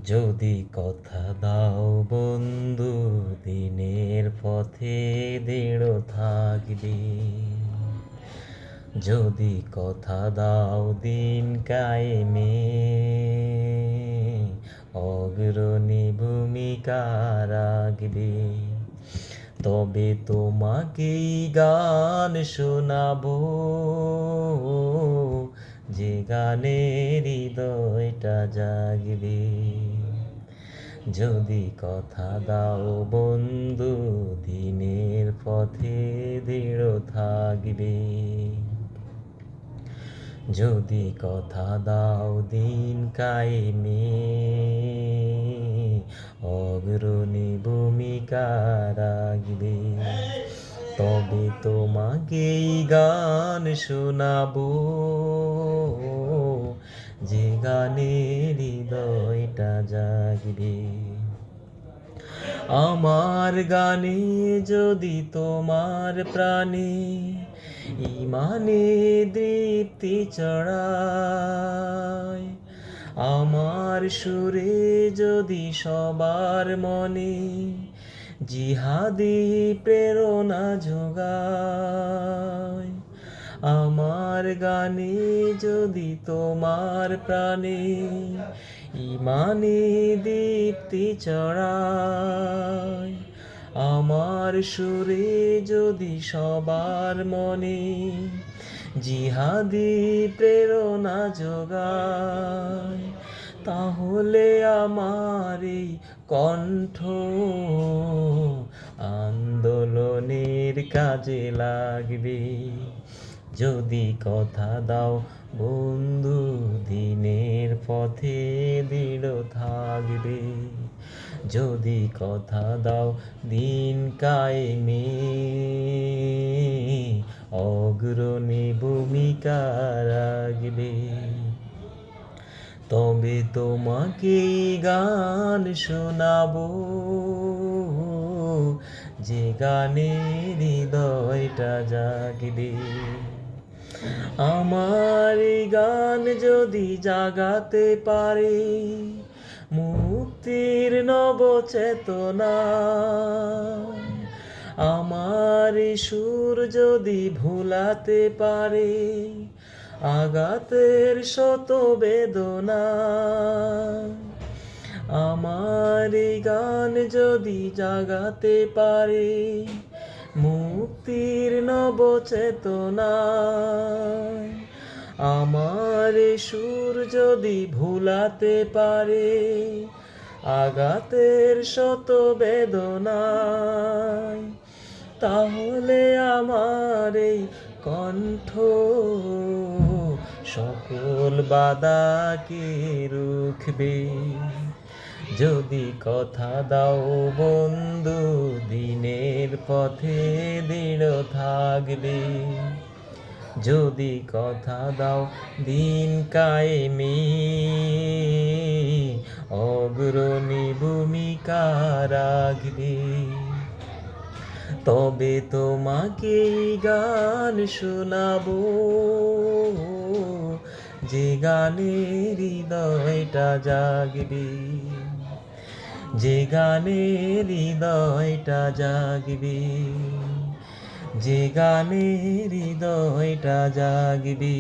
যদি কথা দাও বন্ধু, দিনের পথে দৃঢ় থাকবে। যদি কথা দাও দিন কায়েমে, অগ্রণী ভূমিকা রাখবে। তবে তোমাকেই গান শোনাবো, যে গানে হৃদয়টা জাগবে। যদি কথা দাও বন্ধু, দিনের পথে দৃঢ় থাকবে। যদি কথা দাও দিন কায়েমে, অগ্রণী ভূমিকা রাখবে। তবে তোমাকেই গান শোনাবো, যে গানে হৃদয়টা জাগবে। আমার গানে যদি তোমার প্রাণে ইমানে দীপ্তি চড়ায়, আমার সুরে যদি সবার মনে জিহাদি প্রেরণা যোগায়, আমার গানে যদি তোমার প্রাণে ইমানে দীপ্তি চড়ায়, আমার সুরে যদি সবার মনে জিহাদি প্রেরণা যোগায়, তাহলে আমার এই কণ্ঠ আন্দোলনের কাজে লাগবে। যদি কথা দাও বন্ধু, দিনের পথে দৃঢ় থাকবে। যদি কথা দাও দিন কায়েমে, অগ্রণী ভূমিকা রাখবে। তবে তোমাকেই গান শোনাবো, যে গানে হৃদয়টা জাগবে। আমার এই গান যদি জাগাতে পারে মুক্তির নব চেতনা, আমার এই সুর যদি ভুলাতে পারে আঘাতের শত বেদনা, আমার এই গান যদি জাগাতে পারে মুক্তির নব চেতনা, আমার এই সুর যদি ভুলাতে পারে আঘাতের শত বেদনা, তাহলে আমার এই কণ্ঠ সকল বাধাকে রুখবে। যদি কথা দাও বন্ধু, দিনের পথে দৃঢ় থাকবে। যদি কথা দাও দিন কায়েমে, অগ্রণী ভূমিকা রাখবে। তবে তোমাকেই গান শোনাবো, যে গানে হৃদয়টা জাগবে। যে গানে হৃদয়টা জাগবে। যে গানে হৃদয়টা জাগবে।